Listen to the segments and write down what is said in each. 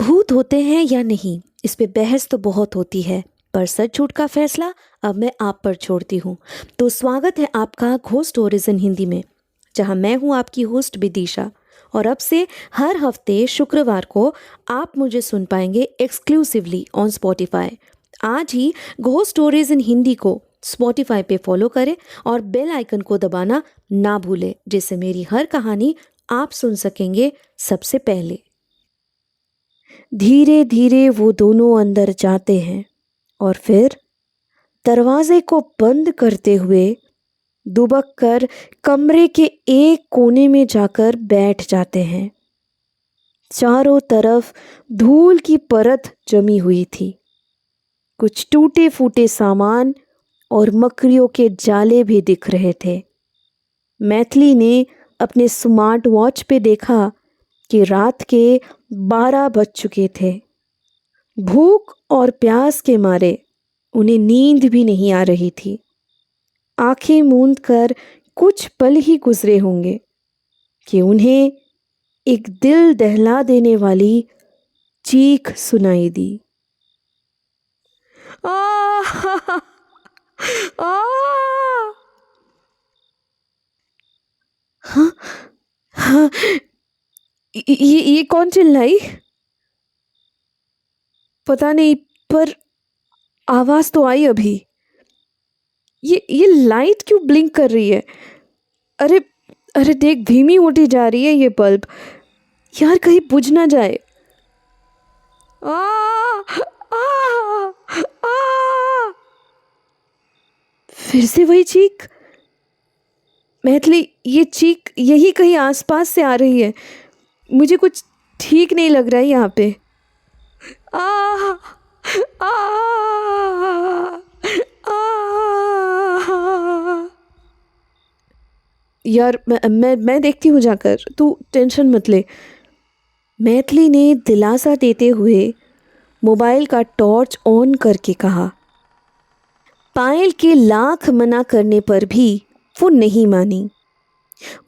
भूत होते हैं या नहीं, इस पे बहस तो बहुत होती है, पर सच झूठ का फैसला अब मैं आप पर छोड़ती हूँ। तो स्वागत है आपका घोस्ट स्टोरीज इन हिंदी में, जहाँ मैं हूँ आपकी होस्ट विदिशा। और अब से हर हफ्ते शुक्रवार को आप मुझे सुन पाएंगे एक्सक्लूसिवली ऑन स्पॉटिफाई। आज ही घोस्ट स्टोरीज इन हिंदी को स्पॉटिफाई पे फॉलो करें और बेल आइकन को दबाना ना भूलें, जिससे मेरी हर कहानी आप सुन सकेंगे सबसे पहले। धीरे धीरे वो दोनों अंदर जाते हैं और फिर दरवाजे को बंद करते हुए दुबक कर कमरे के एक कोने में जाकर बैठ जाते हैं। चारों तरफ धूल की परत जमी हुई थी। कुछ टूटे फूटे सामान और मकड़ियों के जाले भी दिख रहे थे। मैथिली ने अपने स्मार्ट वॉच पे देखा कि रात के 12 बज चुके थे। भूख और प्यास के मारे उन्हें नींद भी नहीं आ रही थी। आंखें मूंद कर कुछ पल ही गुजरे होंगे कि उन्हें एक दिल दहला देने वाली चीख सुनाई दी। आ आ हाँ हाँ, ये कौन चिल्लाई? पता नहीं, पर आवाज तो आई अभी। ये लाइट क्यों ब्लिंक कर रही है? अरे अरे देख, धीमी होती जा रही है ये बल्ब। यार कहीं बुझ ना जाए। आ आ आ फिर से वही चीख। मैथिली, ये चीख यही कहीं आसपास से आ रही है। मुझे कुछ ठीक नहीं लग रहा है यहाँ पे। आ आ आ यार मैं देखती हूँ जाकर, तू टेंशन मत ले। मैथिली ने दिलासा देते हुए मोबाइल का टॉर्च ऑन करके कहा। पायल के लाख मना करने पर भी वो नहीं मानी।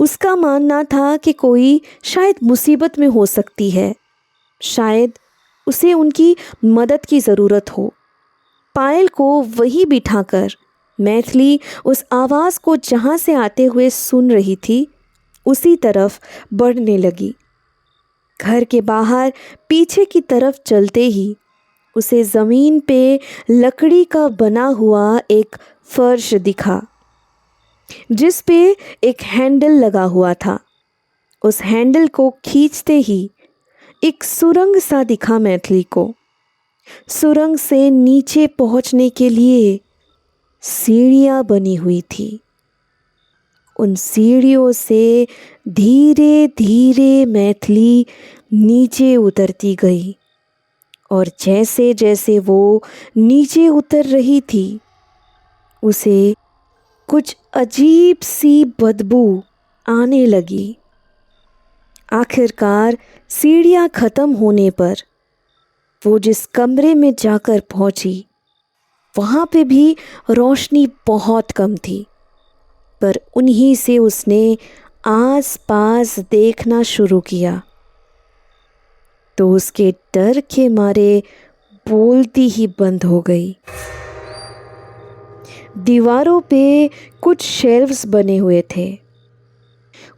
उसका मानना था कि कोई शायद मुसीबत में हो सकती है, शायद उसे उनकी मदद की ज़रूरत हो। पायल को वहीं बिठाकर मैथिली उस आवाज़ को जहाँ से आते हुए सुन रही थी उसी तरफ बढ़ने लगी। घर के बाहर पीछे की तरफ चलते ही उसे ज़मीन पे लकड़ी का बना हुआ एक फर्श दिखा, जिस पे एक हैंडल लगा हुआ था। उस हैंडल को खींचते ही एक सुरंग सा दिखा मैथिली को। सुरंग से नीचे पहुंचने के लिए सीढ़ियां बनी हुई थी। उन सीढ़ियों से धीरे धीरे मैथिली नीचे उतरती गई, और जैसे जैसे वो नीचे उतर रही थी उसे कुछ अजीब सी बदबू आने लगी। आखिरकार सीढ़ियां खत्म होने पर वो जिस कमरे में जाकर पहुंची वहाँ पे भी रोशनी बहुत कम थी, पर उन्हीं से उसने आस पास देखना शुरू किया तो उसके डर के मारे बोलती ही बंद हो गई। दीवारों पे कुछ शेल्व्स बने हुए थे।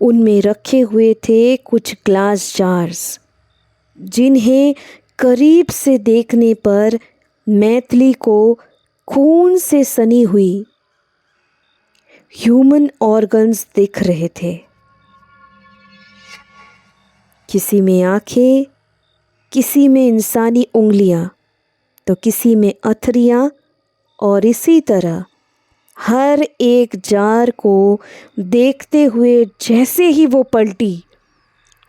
उनमें रखे हुए थे कुछ ग्लास जार्स, जिन्हें करीब से देखने पर मैथिली को खून से सनी हुई ह्यूमन ऑर्गन्स दिख रहे थे। किसी में आंखें, किसी में इंसानी उंगलियां, तो किसी में अथरियां, और इसी तरह हर एक जार को देखते हुए जैसे ही वो पलटी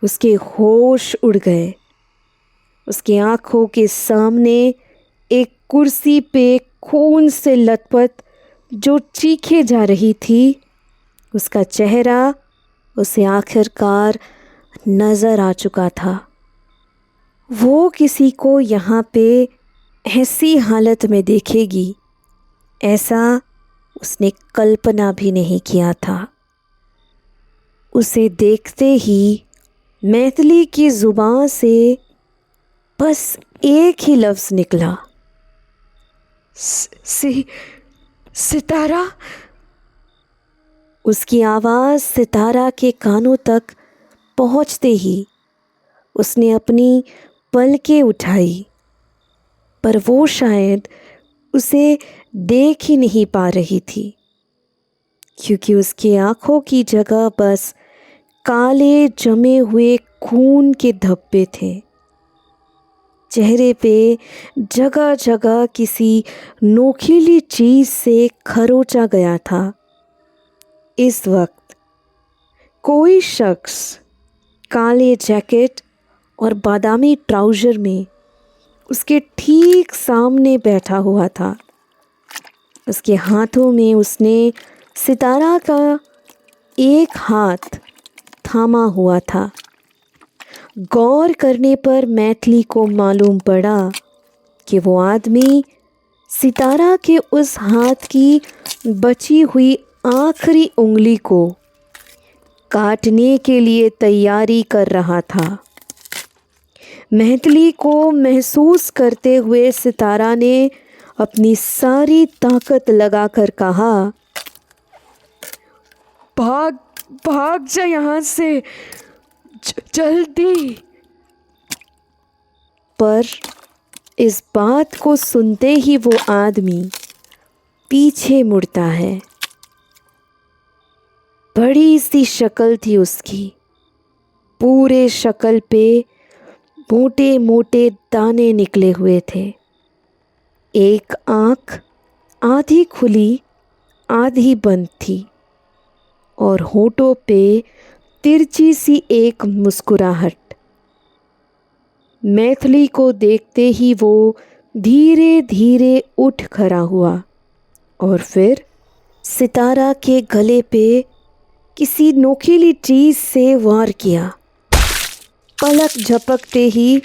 उसके होश उड़ गए। उसकी आंखों के सामने एक कुर्सी पे खून से लथपथ जो चीखे जा रही थी, उसका चेहरा उसे आखिरकार नज़र आ चुका था। वो किसी को यहाँ पे ऐसी हालत में देखेगी, ऐसा उसने कल्पना भी नहीं किया था। उसे देखते ही मैथिली की ज़ुबान से बस एक ही लफ्ज निकला, सितारा। उसकी आवाज़ सितारा के कानों तक पहुंचते ही उसने अपनी पलकें उठाई, पर वो शायद उसे देख ही नहीं पा रही थी, क्योंकि उसकी आंखों की जगह बस काले जमे हुए खून के धब्बे थे। चेहरे पे जगह जगह किसी नोकीली चीज से खरोचा गया था। इस वक्त कोई शख्स काले जैकेट और बादामी ट्राउज़र में उसके ठीक सामने बैठा हुआ था। उसके हाथों में उसने सितारा का एक हाथ थामा हुआ था। गौर करने पर मैथिली को मालूम पड़ा कि वो आदमी सितारा के उस हाथ की बची हुई आखिरी उंगली को काटने के लिए तैयारी कर रहा था। मैथिली को महसूस करते हुए सितारा ने अपनी सारी ताकत लगाकर कहा, भाग भाग जा यहाँ से, जल्दी। पर इस बात को सुनते ही वो आदमी पीछे मुड़ता है। बड़ी सी शक्ल थी उसकी, पूरे शक्ल पे मोटे मोटे दाने निकले हुए थे। एक आंख आधी खुली आधी बंद थी और होठों पे तिरछी सी एक मुस्कुराहट। मैथिली को देखते ही वो धीरे धीरे उठ खड़ा हुआ और फिर सितारा के गले पे किसी नोकीली चीज से वार किया। पलक झपकते ही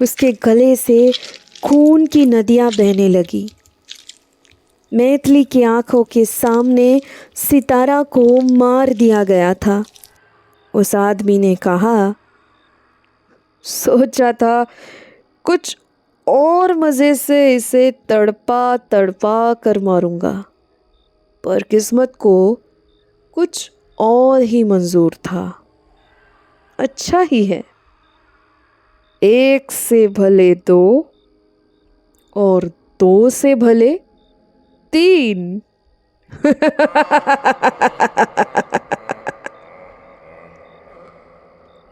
उसके गले से खून की नदियां बहने लगी। मैथिली की आंखों के सामने सितारा को मार दिया गया था। उस आदमी ने कहा, सोचा था कुछ और मज़े से इसे तड़पा तड़पा कर मारूंगा, पर किस्मत को कुछ और ही मंजूर था। अच्छा ही है, एक से भले दो और दो से भले तीन।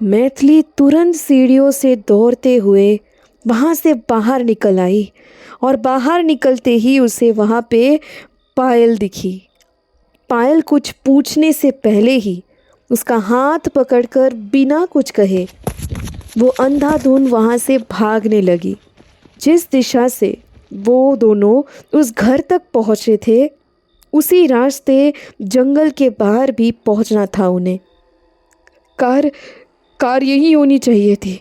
मैथिली तुरंत सीढ़ियों से दौड़ते हुए वहाँ से बाहर निकल आई और बाहर निकलते ही उसे वहाँ पे पायल दिखी। पायल कुछ पूछने से पहले ही उसका हाथ पकड़कर बिना कुछ कहे वो अंधाधुंध वहाँ से भागने लगी। जिस दिशा से वो दोनों उस घर तक पहुँचे थे, उसी रास्ते जंगल के बाहर भी पहुँचना था उन्हें। कार यही होनी चाहिए थी,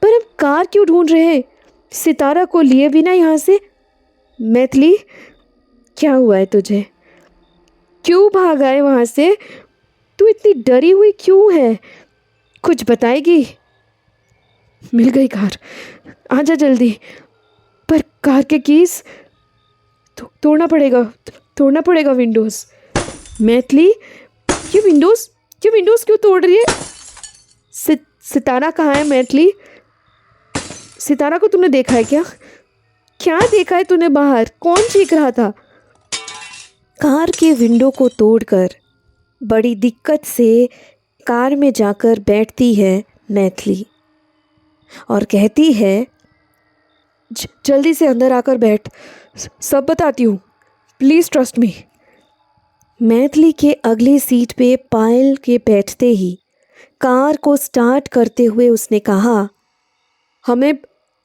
पर हम कार क्यों ढूंढ रहे हैं सितारा को लिए बिना यहाँ से? मैथिली, क्या हुआ है तुझे? क्यों भाग आए वहाँ से? तू इतनी डरी हुई क्यों है? कुछ बताएगी? मिल गई कार, आजा जल्दी। पर कार के कीज तोड़ना पड़ेगा विंडोज़। मैथिली, ये विंडोज़ क्यों तोड़ रही है? सितारा कहाँ है मैथिली? सितारा को तूने देखा है क्या? क्या देखा है तूने बाहर? कौन चीख रहा था? कार के विंडो को तोड़कर बड़ी दिक्कत से कार में जाकर बैठती है मैथिली और कहती है, जल्दी से अंदर आकर बैठ, सब बताती हूँ, प्लीज़ ट्रस्ट मी। मैथिली के अगली सीट पे पायल के बैठते ही कार को स्टार्ट करते हुए उसने कहा, हमें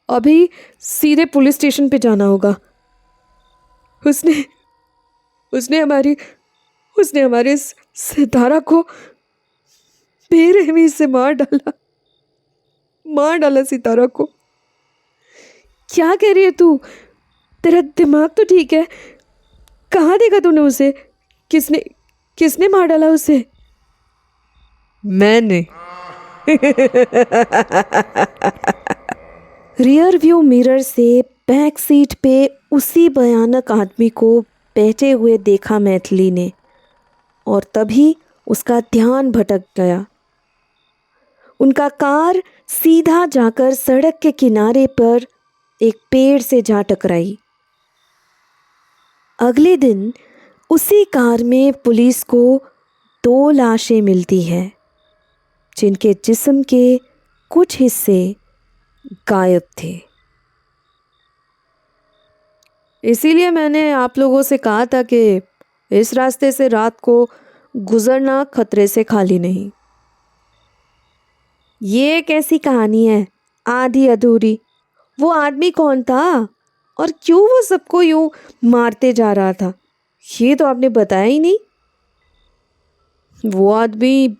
अभी सीधे पुलिस स्टेशन पे जाना होगा। उसने हमारे सितारा को बेरहमी से मार डाला सितारा को। क्या कह रही है तू? तेरा दिमाग तो ठीक है? कहाँ देखा तूने उसे? किसने मार डाला उसे? मैंने। रियर व्यू मिरर से बैक सीट पे उसी भयानक आदमी को बैठे हुए देखा मैथिली ने, और तभी उसका ध्यान भटक गया। उनका कार सीधा जाकर सड़क के किनारे पर एक पेड़ से जा टकराई। अगले दिन उसी कार में पुलिस को 2 लाशें मिलती हैं, जिनके जिस्म के कुछ हिस्से गायब थे। इसीलिए मैंने आप लोगों से कहा था कि इस रास्ते से रात को गुजरना खतरे से खाली नहीं। ये कैसी कहानी है, आधी अधूरी? वो आदमी कौन था और क्यों वो सबको यूं मारते जा रहा था, ये तो आपने बताया ही नहीं। वो आदमी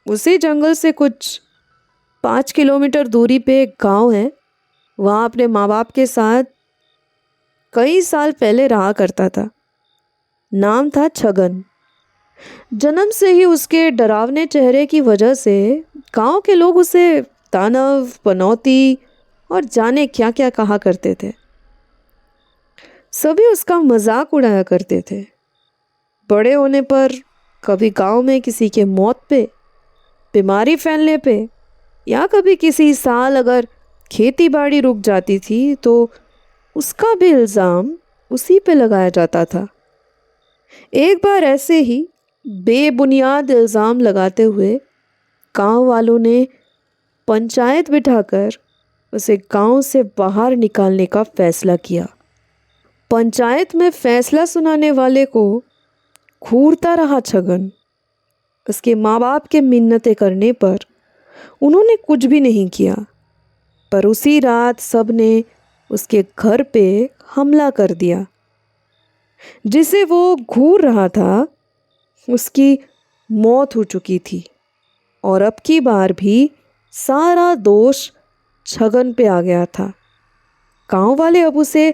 उसी जंगल से कुछ 5 किलोमीटर दूरी पे एक गांव है, वहाँ अपने माँ बाप के साथ कई साल पहले रहा करता था। नाम था छगन। जन्म से ही उसके डरावने चेहरे की वजह से गांव के लोग उसे दानव, पनौती और जाने क्या क्या कहा करते थे। सभी उसका मजाक उड़ाया करते थे। बड़े होने पर कभी गांव में किसी के मौत पे, बीमारी फैलने पे, या कभी किसी साल अगर खेती बाड़ी रुक जाती थी तो उसका भी इल्ज़ाम उसी पे लगाया जाता था। एक बार ऐसे ही बेबुनियाद इल्ज़ाम लगाते हुए गांव वालों ने पंचायत बिठाकर उसे गांव से बाहर निकालने का फैसला किया। पंचायत में फैसला सुनाने वाले को घूरता रहा छगन। उसके माँ बाप के मिन्नतें करने पर उन्होंने कुछ भी नहीं किया, पर उसी रात सब ने उसके घर पे हमला कर दिया। जिसे वो घूर रहा था उसकी मौत हो चुकी थी, और अब की बार भी सारा दोष छगन पे आ गया था। गांव वाले अब उसे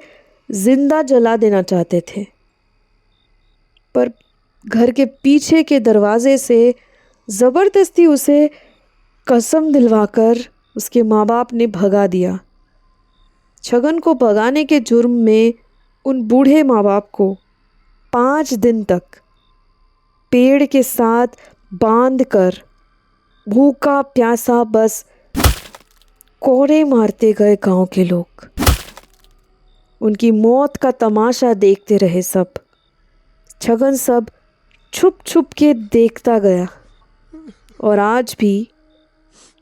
जिंदा जला देना चाहते थे, पर घर के पीछे के दरवाजे से ज़बरदस्ती उसे कसम दिलवाकर उसके माँ बाप ने भगा दिया। छगन को भगाने के जुर्म में उन बूढ़े माँ बाप को 5 दिन तक पेड़ के साथ बांध कर भूखा प्यासा बस कोड़े मारते गए गांव के लोग। उनकी मौत का तमाशा देखते रहे सब। छगन सब छुप छुप के देखता गया, और आज भी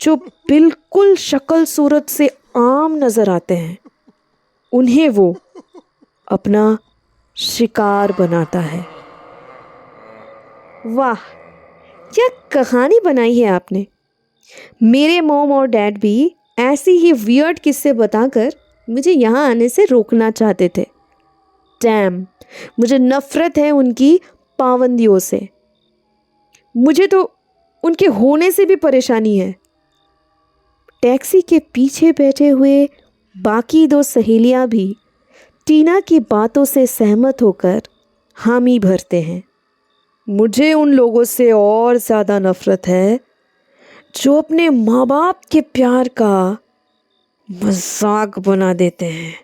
जो बिल्कुल शक्ल सूरत से आम नजर आते हैं उन्हें वो अपना शिकार बनाता है। वाह, क्या कहानी बनाई है आपने। मेरे मॉम और डैड भी ऐसी ही वियर्ड किस्से बताकर मुझे यहाँ आने से रोकना चाहते थे। डैम, मुझे नफरत है उनकी पाबंदियों से। मुझे तो उनके होने से भी परेशानी है। टैक्सी के पीछे बैठे हुए बाकी 2 सहेलियां भी टीना की बातों से सहमत होकर हामी भरते हैं। मुझे उन लोगों से और ज़्यादा नफरत है जो अपने माँ बाप के प्यार का मजाक बना देते हैं।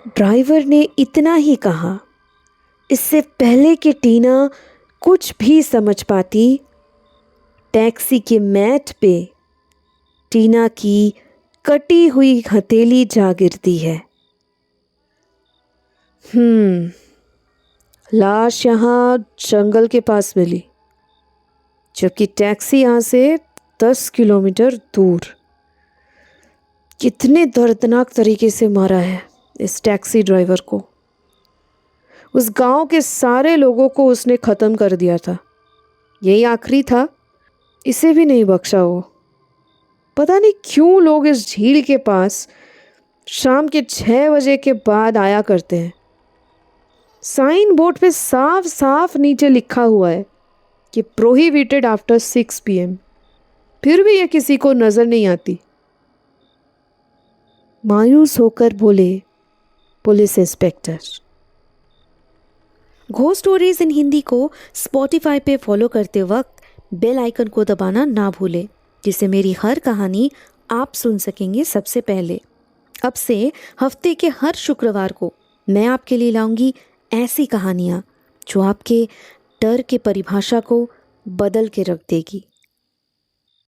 ड्राइवर ने इतना ही कहा। इससे पहले कि टीना कुछ भी समझ पाती, टैक्सी के मैट पे टीना की कटी हुई हथेली जा गिरती है। लाश यहाँ जंगल के पास मिली, जबकि टैक्सी यहाँ से 10 किलोमीटर दूर। कितने दर्दनाक तरीके से मारा है इस टैक्सी ड्राइवर को। उस गांव के सारे लोगों को उसने ख़त्म कर दिया था। यही आखिरी था, इसे भी नहीं बख्शा वो। पता नहीं क्यों लोग इस झील के पास शाम के 6 बजे के बाद आया करते हैं। साइन बोर्ड पे साफ साफ नीचे लिखा हुआ है कि प्रोहिबिटेड आफ्टर 6 PM, फिर भी यह किसी को नज़र नहीं आती। मायूस होकर बोले police inspector. Ghost stories in Hindi को स्पॉटिफाई पे फॉलो करते वक्त बेल आइकन को दबाना ना भूलें। जिससे मेरी हर कहानी आप सुन सकेंगे सबसे पहले। अब से हफ्ते के हर शुक्रवार को मैं आपके लिए लाऊंगी ऐसी कहानियाँ जो आपके डर के परिभाषा को बदल के रख देगी।